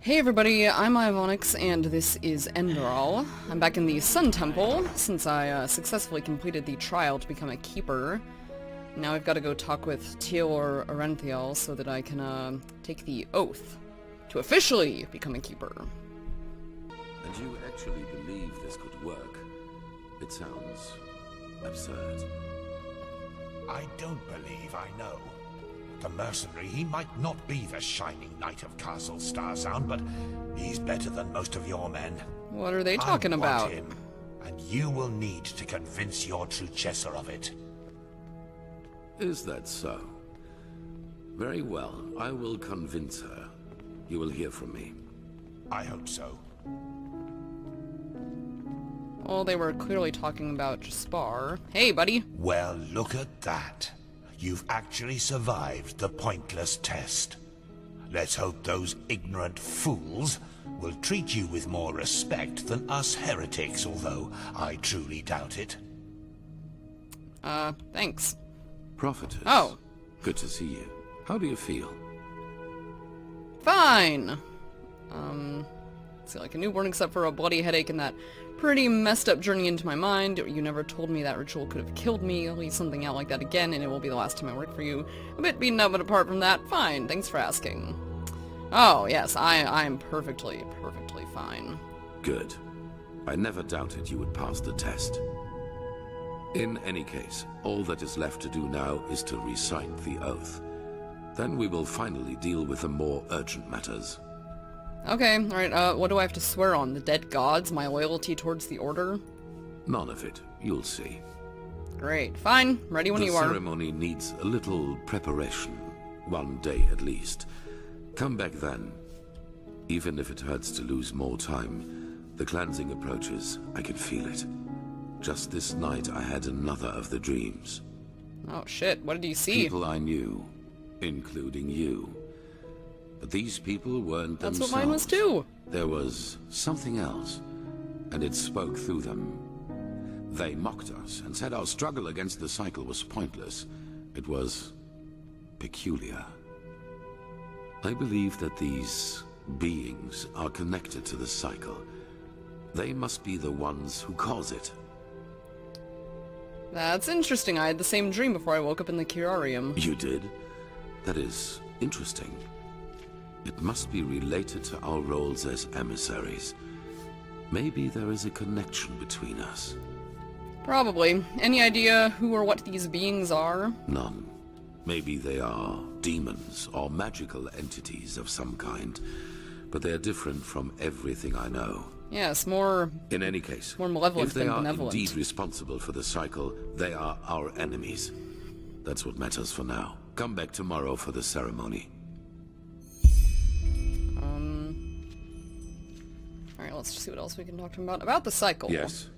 Hey everybody, I'm Ivonix, and this is Enderal. I'm back in the Sun Temple, since I successfully completed the trial to become a keeper. Now I've got to go talk with Teor Arenthiel so that I can take the oath to officially become a keeper. And you actually believe this could work? It sounds absurd. I don't believe I know. The mercenary, he might not be the shining knight of Castle Starsound, but he's better than most of your men. What are they talking about? I want him, and you will need to convince your true Chesser of it. Is that so? Very well, I will convince her. You will hear from me. I hope so. Well, they were clearly talking about Jaspar. Hey, buddy! Well, look at that. You've actually survived the pointless test. Let's hope those ignorant fools will treat you with more respect than us heretics, although I truly doubt it. Thanks. Prophetess. Oh. Good to see you. How do you feel? Fine! It's like a newborn except for a bloody headache and that pretty messed up journey into my mind. You never told me that ritual could have killed me. I'll leave something out like that again, and it will be the last time I work for you. A bit beaten up, but apart from that, fine. Thanks for asking. Oh, yes, I'm perfectly fine. Good. I never doubted you would pass the test. In any case, all that is left to do now is to recite the oath. Then we will finally deal with the more urgent matters. Okay, alright, what do I have to swear on? The dead gods? My loyalty towards the Order? None of it. You'll see. Great. Fine. Ready when you are. The ceremony needs a little preparation. 1 day at least. Come back then. Even if it hurts to lose more time, the cleansing approaches. I can feel it. Just this night I had another of the dreams. Oh shit, what did you see? People I knew, including you. But these people weren't themselves. That's what mine was too. There was something else, and it spoke through them. They mocked us and said our struggle against the cycle was pointless. It was peculiar. I believe that these beings are connected to the cycle. They must be the ones who cause it. That's interesting. I had the same dream before I woke up in the curarium. You did? That is interesting. It must be related to our roles as emissaries. Maybe there is a connection between us. Probably. Any idea who or what these beings are? None. Maybe they are demons or magical entities of some kind, but they are different from everything I know. Yes, more... In any case, more malevolent if they than are benevolent. indeed responsible for the cycle, they are our enemies. That's what matters for now. Come back tomorrow for the ceremony. Alright, let's just see what else we can talk to him about. About the cycle. Yes.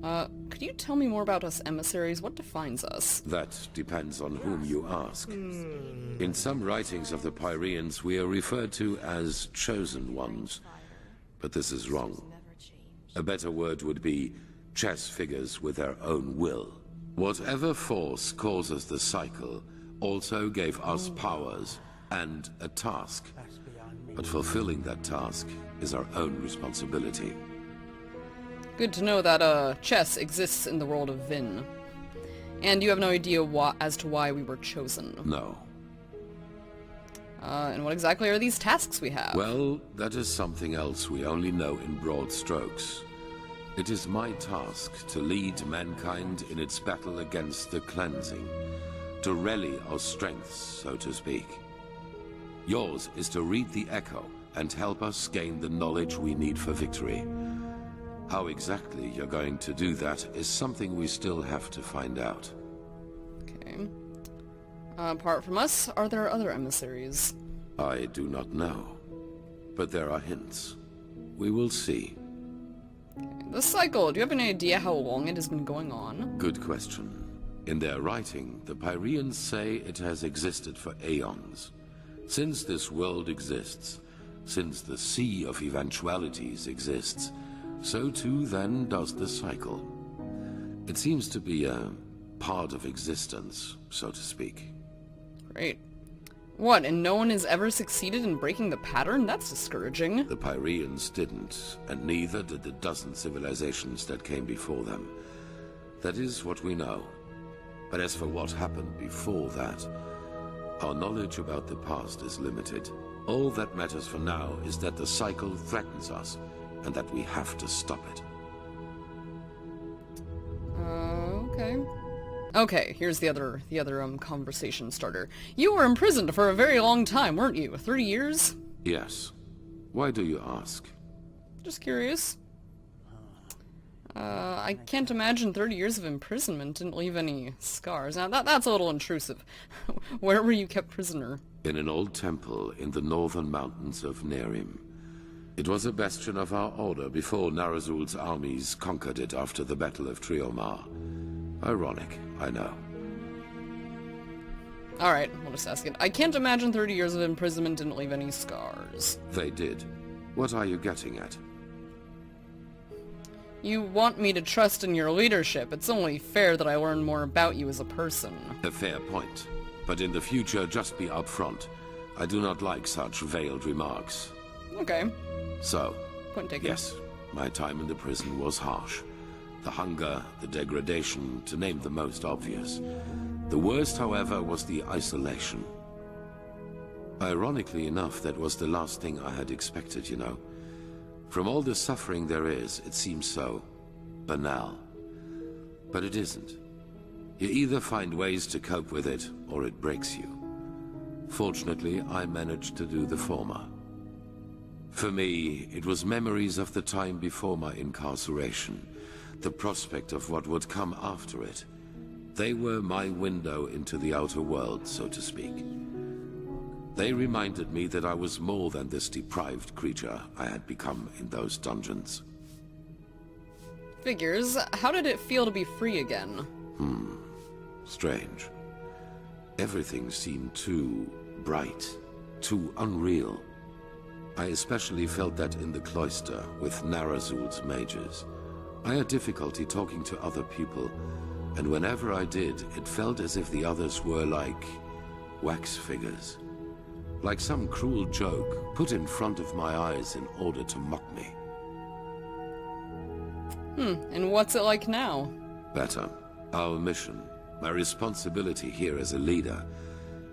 Could you tell me more about us emissaries? What defines us? That depends on whom you ask. In some writings of the Pyreans, we are referred to as chosen ones. But this is wrong. A better word would be chess figures with their own will. Whatever force causes the cycle also gave us powers and a task. But fulfilling that task is our own responsibility. Good to know that, chess exists in the world of Vin. And you have no idea as to why we were chosen. No. And what exactly are these tasks we have? Well, that is something else we only know in broad strokes. It is my task to lead mankind in its battle against the cleansing, to rally our strengths, so to speak. Yours is to read the Echo and help us gain the knowledge we need for victory. How exactly you're going to do that is something we still have to find out. Okay. Apart from us, are there other emissaries? I do not know, but there are hints. We will see. The cycle, do you have any idea how long it has been going on? Good question. In their writing, the Pyreans say it has existed for aeons. Since this world exists, since the Sea of Eventualities exists, so too then does the cycle. It seems to be a part of existence, so to speak. Great. What, and no one has ever succeeded in breaking the pattern? That's discouraging. The Pyreans didn't, and neither did the dozen civilizations that came before them. That is what we know. But as for what happened before that, our knowledge about the past is limited. All that matters for now is that the cycle threatens us, and that we have to stop it. Okay. Okay, here's the other conversation starter. You were imprisoned for a very long time, weren't you? 30 years? Yes. Why do you ask? Just curious. I can't imagine 30 years of imprisonment didn't leave any scars. Now, that's a little intrusive. Where were you kept prisoner? In an old temple in the northern mountains of Nerim. It was a bastion of our order before Narazul's armies conquered it after the Battle of Triomar. Ironic, I know. Alright, we'll just ask it. I can't imagine 30 years of imprisonment didn't leave any scars. They did. What are you getting at? You want me to trust in your leadership. It's only fair that I learn more about you as a person. A fair point. But in the future, just be upfront. I do not like such veiled remarks. Okay. So, Point taken. yes, my time in the prison was harsh. The hunger, the degradation, to name the most obvious. The worst, however, was the isolation. Ironically enough, that was the last thing I had expected, you know. From all the suffering there is, it seems so banal. But it isn't. You either find ways to cope with it, or it breaks you. Fortunately, I managed to do the former. For me, it was memories of the time before my incarceration, the prospect of what would come after it. They were my window into the outer world, so to speak. They reminded me that I was more than this deprived creature I had become in those dungeons. Figures. How did it feel to be free again? Strange. Everything seemed too bright, too unreal. I especially felt that in the cloister with Narazul's mages. I had difficulty talking to other people, and whenever I did, it felt as if the others were like wax figures. Like some cruel joke put in front of my eyes in order to mock me. And what's it like now? Better. Our mission, my responsibility here as a leader,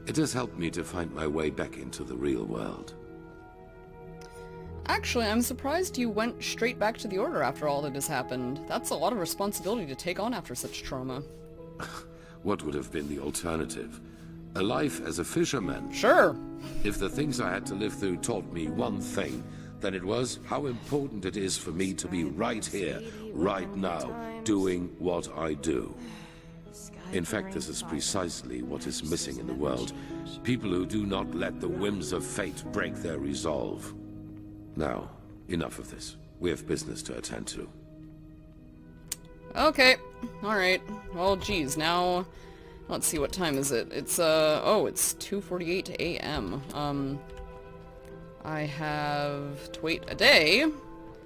it has helped me to find my way back into the real world. Actually, I'm surprised you went straight back to the Order after all that has happened. That's a lot of responsibility to take on after such trauma. What would have been the alternative? A life as a fisherman? Sure. If the things I had to live through taught me one thing, then it was how important it is for me to be right here, right now, doing what I do. In fact, this is precisely what is missing in the world. People who do not let the whims of fate break their resolve. Now, enough of this. We have business to attend to. Okay. Alright. Well, geez, now... Let's see, what time is it? It's, it's 2:48 a.m. I have to wait a day,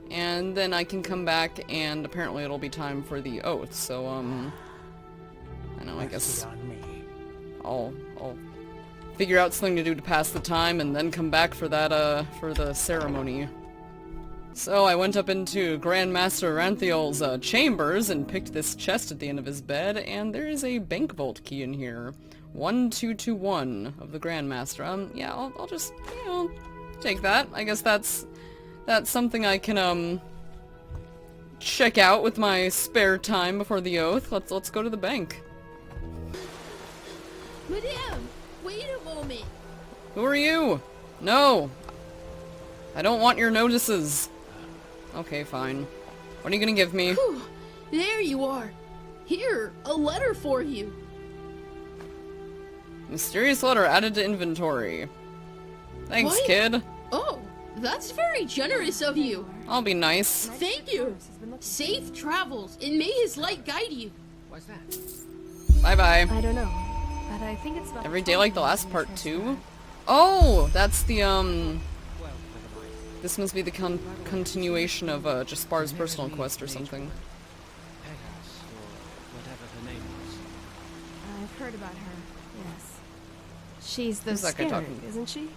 and then I can come back, and apparently it'll be time for the oath, so, I know, I guess I'll figure out something to do to pass the time, and then come back for that, for the ceremony. So I went up into Grandmaster Ranthiel's chambers and picked this chest at the end of his bed, and there is a bank vault key in here. 1221 of the Grandmaster. Yeah, I'll just, you know, take that. I guess that's something I can, check out with my spare time before the oath. Let's go to the bank. Madame, wait a moment. Who are you? No. I don't want your notices. Okay, fine. What are you gonna give me? Whew, there you are. Here, a letter for you. Mysterious letter added to inventory. Thanks, What? kid. Oh, that's very generous of you. I'll be nice. Thank you. Safe travels, and may his light guide you. Bye-bye. I don't know, but I think it's about Every day like the last part, too? Oh, that's the, this must be the continuation of, Jaspar's personal quest or something. I've heard about her, yes. She's the Who's that guy scared, talking? isn't she?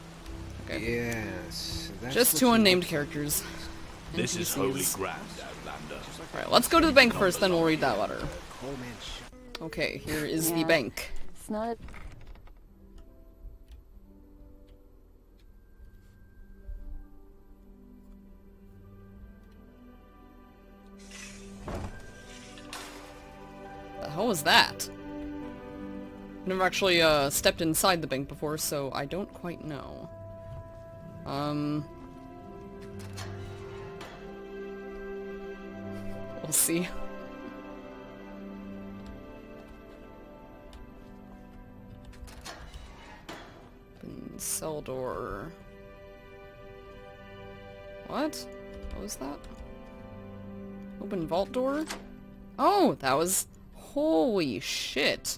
Okay. Yes. That's Just what two you unnamed want. characters. This is NPCs. holy ground, Outlander. Alright, let's go to the bank first, then we'll read that letter. Coal man shit. Okay, here is the Yeah. bank. It's not. The hell was that? I've never actually stepped inside the bank before, so I don't quite know. We'll see. Open cell door. What? What was that? Open vault door? Oh, that was... Holy shit.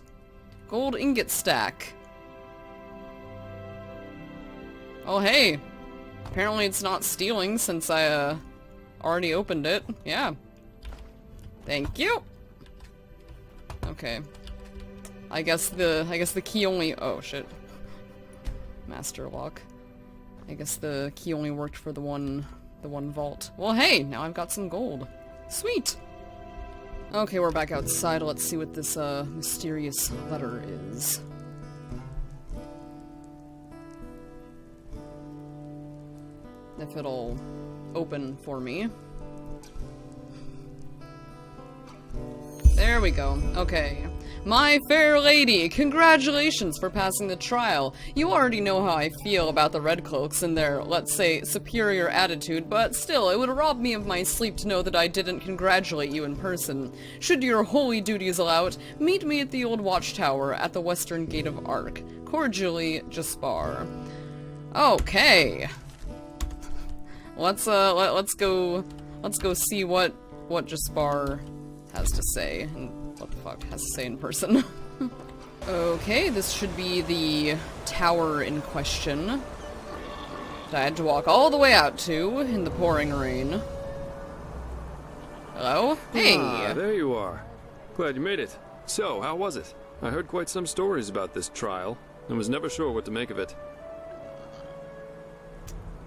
Gold ingot stack. Oh, hey. Apparently it's not stealing since I, already opened it. Yeah. Thank you. Okay. I guess the key only... Oh, shit. Master lock. I guess the key only worked for the one vault. Well, hey, now I've got some gold. Sweet. Okay, we're back outside. Let's see what this, mysterious letter is. If it'll open for me. There we go. Okay. My fair lady, congratulations for passing the trial. You already know how I feel about the Red Cloaks and their, let's say, superior attitude, but still, it would rob me of my sleep to know that I didn't congratulate you in person. Should your holy duties allow it, meet me at the old watchtower at the western gate of Ark. Cordially, Jaspar. Okay. Let's go see what Jaspar has to say, and what the fuck has to say in person. Okay, this should be the tower in question that I had to walk all the way out to in the pouring rain. Hello? Hey! Ah, there you are. Glad you made it. So, how was it? I heard quite some stories about this trial, and was never sure what to make of it.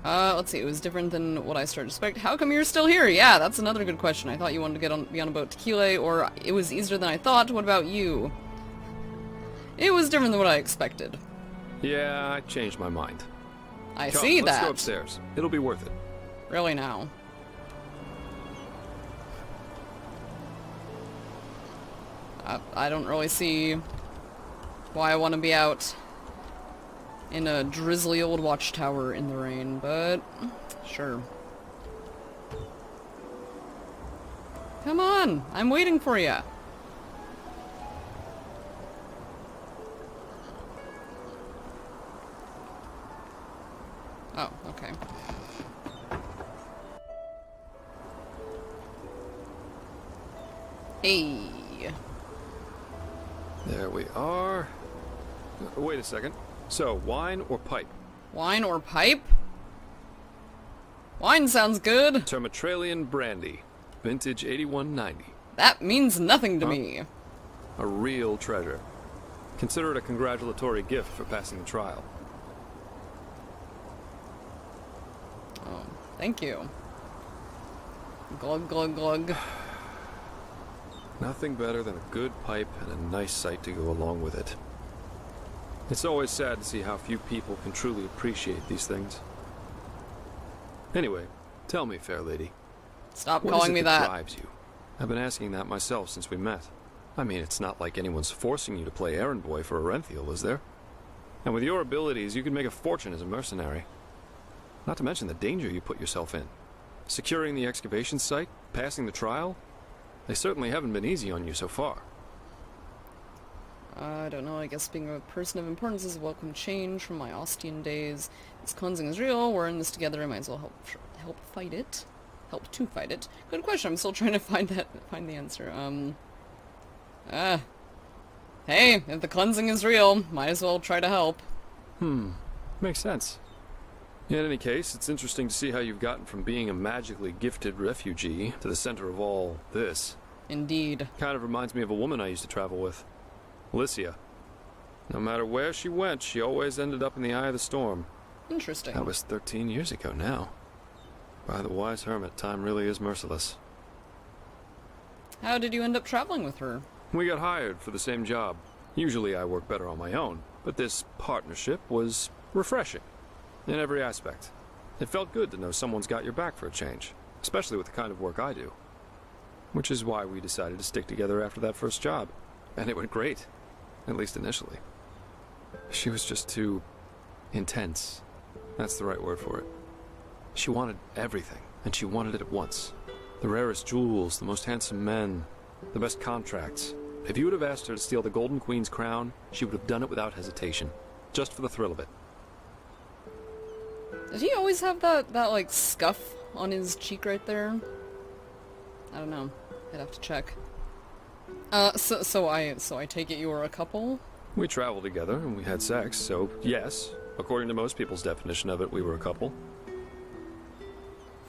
Let's see, it was different than what I started to expect. How come you're still here? Yeah, that's another good question. I thought you wanted to be on a boat to Kile, or it was easier than I thought. What about you? It was different than what I expected. Yeah, I changed my mind. I Come, see let's that. go upstairs. It'll be worth it. Really now. I don't really see why I want to be out in a drizzly old watchtower in the rain, but sure. Come on, I'm waiting for you. Oh, okay. Hey. There we are. Wait a second. So, wine or pipe? Wine or pipe? Wine sounds good. Termatralian brandy. Vintage 8190. That means nothing to me. A real treasure. Consider it a congratulatory gift for passing the trial. Oh, thank you. Glug, glug, glug. Nothing better than a good pipe and a nice sight to go along with it. It's always sad to see how few people can truly appreciate these things. Anyway, tell me, fair lady. Stop What calling is me it that that. drives you? I've been asking that myself since we met. I mean, it's not like anyone's forcing you to play errand boy for Orenthiel, is there? And with your abilities, you could make a fortune as a mercenary. Not to mention the danger you put yourself in. Securing the excavation site, passing the trial, they certainly haven't been easy on you so far. I don't know, I guess being a person of importance is a welcome change from my Ostian days. This cleansing is real, we're in this together, I might as well help fight it. Help to fight it. Good question, I'm still trying to find the answer. Hey, if the cleansing is real, might as well try to help. Makes sense. In any case, it's interesting to see how you've gotten from being a magically gifted refugee to the center of all this. Indeed. Kind of reminds me of a woman I used to travel with. Alicia. No matter where she went, she always ended up in the eye of the storm. Interesting. That was 13 years ago now. By the wise hermit, time really is merciless. How did you end up traveling with her? We got hired for the same job. Usually I work better on my own, but this partnership was refreshing in every aspect. It felt good to know someone's got your back for a change, especially with the kind of work I do. Which is why we decided to stick together after that first job. And it went great, at least initially. She was just too intense. That's the right word for it. She wanted everything, and she wanted it at once. The rarest jewels, the most handsome men, the best contracts. If you would have asked her to steal the Golden Queen's crown, she would have done it without hesitation. Just for the thrill of it. Did he always have that like scuff on his cheek right there? I don't know. I'd have to check. So I take it you were a couple? We traveled together and we had sex, so yes, according to most people's definition of it, we were a couple.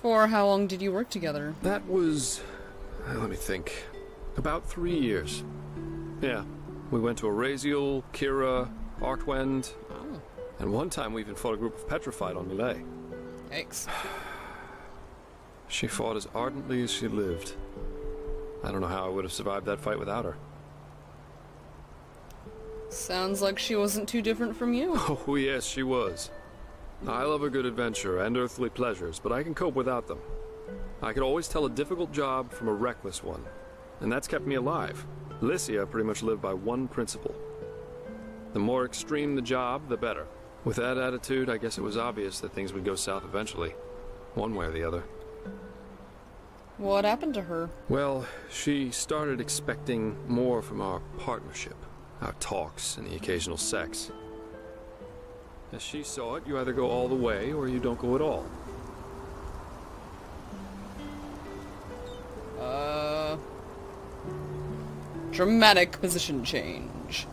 For how long did you work together? That was, let me think, about 3 years. Yeah, we went to Araziel, Kira, Artwend, Oh, and one time we even fought a group of petrified on Millet. yikes. She fought as ardently as she lived. I don't know how I would have survived that fight without her. Sounds like she wasn't too different from you. Oh yes, she was. I love a good adventure and earthly pleasures, but I can cope without them. I could always tell a difficult job from a reckless one, and that's kept me alive. Lycia pretty much lived by one principle. The more extreme the job, the better. With that attitude, I guess it was obvious that things would go south eventually, one way or the other. What happened to her? Well, she started expecting more from our partnership, our talks and the occasional sex. As she saw it, you either go all the way or you don't go at all. Dramatic position change.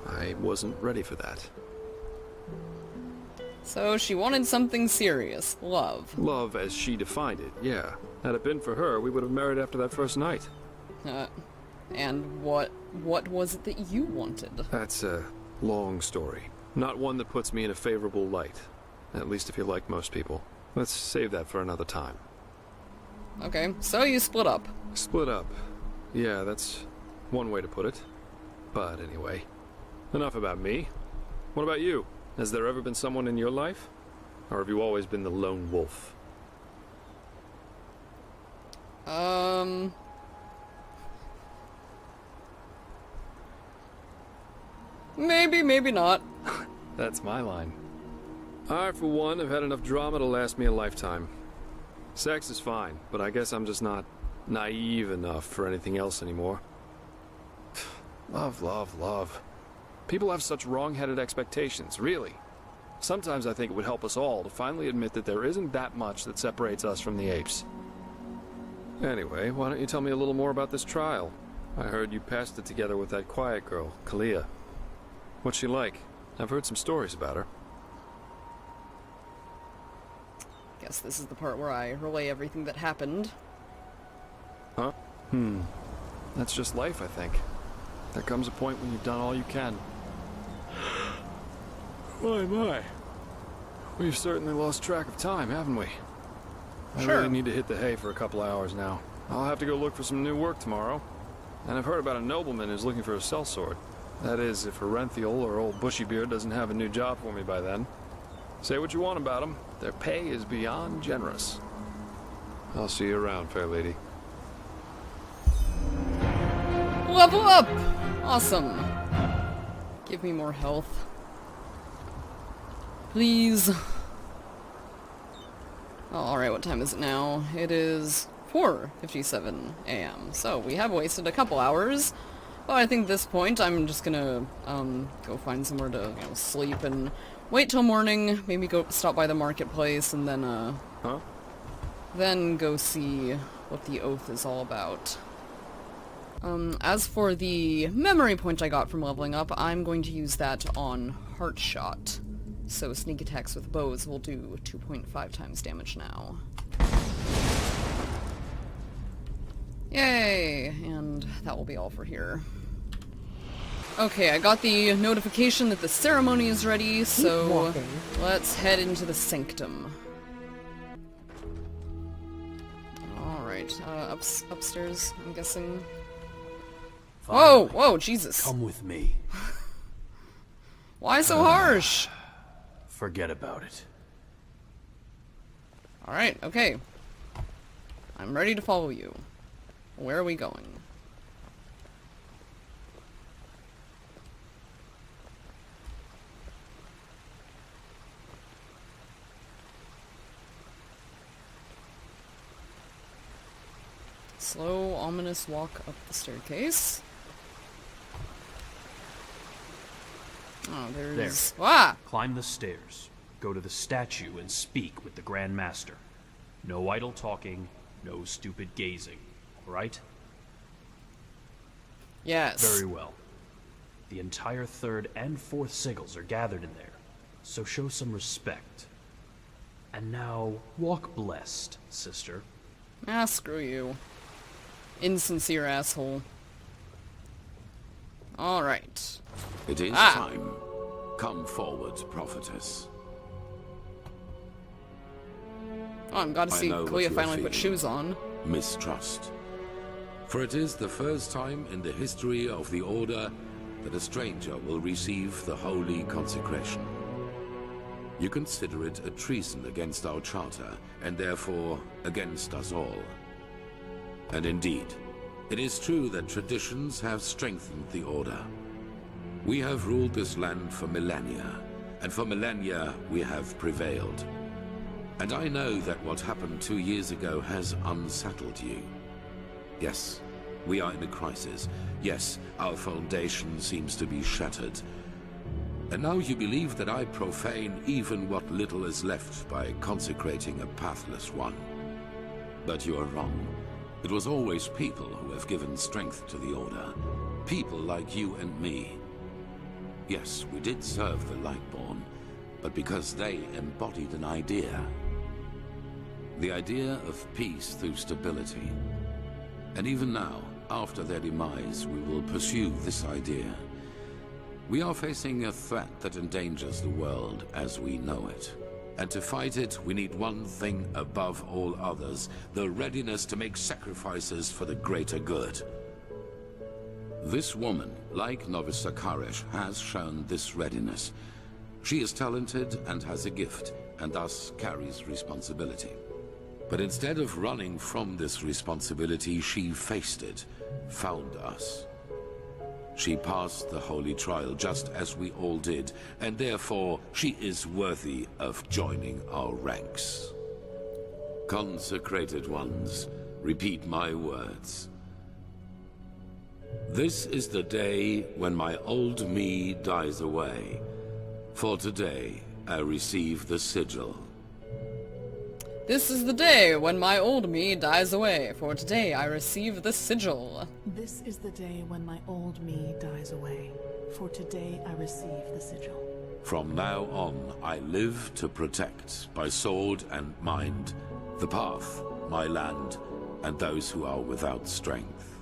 I wasn't ready for that. So she wanted something serious. Love. Love as she defined it, yeah. Had it been for her, we would have married after that first night. And what was it that you wanted? That's a long story. Not one that puts me in a favorable light. At least if you're like most people. Let's save that for another time. Okay, so you split up. Split up. Yeah, that's one way to put it. But anyway, enough about me. What about you? Has there ever been someone in your life? Or have you always been the lone wolf? Maybe, maybe not. That's my line. I, for one, have had enough drama to last me a lifetime. Sex is fine, but I guess I'm just not naive enough for anything else anymore. Love, love, love. People have such wrong-headed expectations, really. Sometimes I think it would help us all to finally admit that there isn't that much that separates us from the apes. Anyway, why don't you tell me a little more about this trial? I heard you passed it together with that quiet girl, Kalia. What's she like? I've heard some stories about her. Guess this is the part where I relay everything that happened. Huh? That's just life, I think. There comes a point when you've done all you can. My. We've certainly lost track of time, haven't we? I Sure. really need to hit the hay for a couple hours now. I'll have to go look for some new work tomorrow. And I've heard about a nobleman who's looking for a sellsword. That is, if Herenthiel or old Bushybeard doesn't have a new job for me by then. Say what you want about them. Their pay is beyond generous. I'll see you around, fair lady. Level up! Awesome. Give me more health. Please. Oh, alright, what time is it now? It is 4:57 a.m. So we have wasted a couple hours. But I think at this point I'm just gonna go find somewhere to sleep and wait till morning, maybe go stop by the marketplace and then then go see what the oath is all about. As for the memory point I got from leveling up, I'm going to use that on Heartshot. So sneak attacks with bows will do 2.5 times damage now. Yay! And that will be all for here. Okay, I got the notification that the ceremony is ready, so let's head into the sanctum. Alright, upstairs, I'm guessing. Whoa, whoa, Jesus. Come with me. Why so harsh? Forget about it. Alright, okay. I'm ready to follow you. Where are we going? Slow, ominous walk up the staircase. Oh, there's... There. Ah! Climb the stairs. Go to the statue and speak with the Grand Master. No idle talking, no stupid gazing. Right? Yes. Very well. The entire third and fourth sigils are gathered in there, so show some respect. And now, walk blessed, sister. Ah, screw you. Insincere asshole. Alright. It is time. Come forward, prophetess. Oh, I'm glad to see I know what Kalia you are finally put feeling. shoes on. Mistrust. For it is the first time in the history of the Order that a stranger will receive the holy consecration. You consider it a treason against our charter, and therefore against us all. And indeed, it is true that traditions have strengthened the Order. We have ruled this land for millennia, and for millennia we have prevailed. And I know that what happened 2 years ago has unsettled you. Yes, we are in a crisis. Yes, our foundation seems to be shattered. And now you believe that I profane even what little is left by consecrating a pathless one. But you are wrong. It was always people who have given strength to the Order. People like you and me. Yes, we did serve the Lightborn, but because they embodied an idea. The idea of peace through stability. And even now, after their demise, we will pursue this idea. We are facing a threat that endangers the world as we know it. And to fight it, we need one thing above all others, the readiness to make sacrifices for the greater good. This woman, like Novice Sakaresh, has shown this readiness. She is talented and has a gift, and thus carries responsibility. But instead of running from this responsibility, she faced it, found us. She passed the holy trial just as we all did, and therefore she is worthy of joining our ranks. Consecrated ones, repeat my words. This is the day when my old me dies away. For today, I receive the sigil. This is the day when my old me dies away, for today I receive the sigil. This is the day when my old me dies away, for today I receive the sigil. From now on, I live to protect, by sword and mind, the path, my land, and those who are without strength.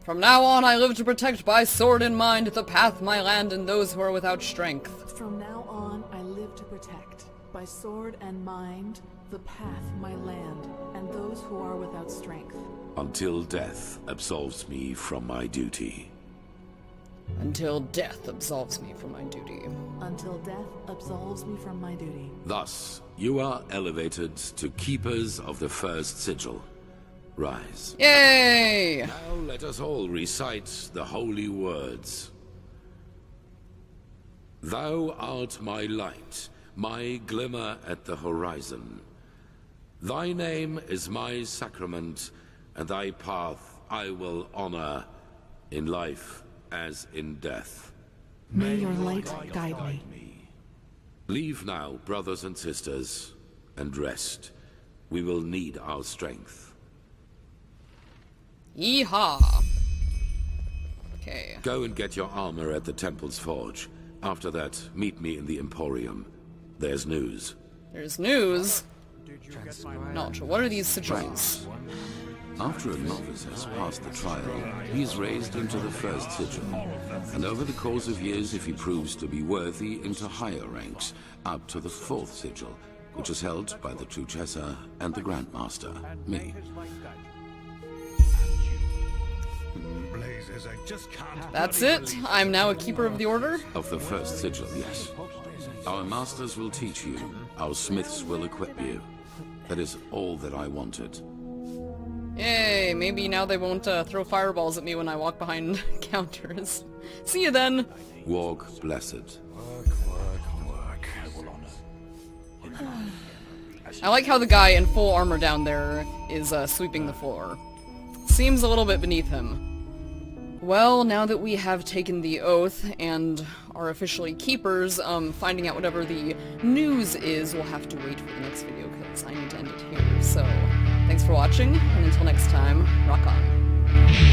From now on I live to protect by sword and mind the path, my land, and those who are without strength. From now on I live to protect, by sword and mind, the path, my land, and those who are without strength. Until death absolves me from my duty. Until death absolves me from my duty. Until death absolves me from my duty. Thus, you are elevated to keepers of the first sigil. Rise. Yay! Now let us all recite the holy words. Thou art my light, my glimmer at the horizon. Thy name is my sacrament, and thy path I will honor, in life as in death. May your light guide me. Leave now, brothers and sisters, and rest. We will need our strength. Yeehaw! Okay. Go and get your armor at the temple's forge. After that, meet me in the Emporium. There's news. There's news. Not sure. What are these sigils? After a novice has passed the trial, he is raised into the first sigil, and over the course of years, if he proves to be worthy, into higher ranks, up to the fourth sigil, which is held by the Truchessa and the Grandmaster, me. That's it? I'm now a Keeper of the Order? Of the first sigil, yes. Our masters will teach you, our smiths will equip you. That is all that I wanted. Yay, maybe now they won't throw fireballs at me when I walk behind counters. See you then! Walk blessed. I like how the guy in full armor down there is sweeping the floor. Seems a little bit beneath him. Well, now that we have taken the oath and are officially keepers, finding out whatever the news is, we'll have to wait for the next video because I need to end it here. So, thanks for watching, and until next time, rock on.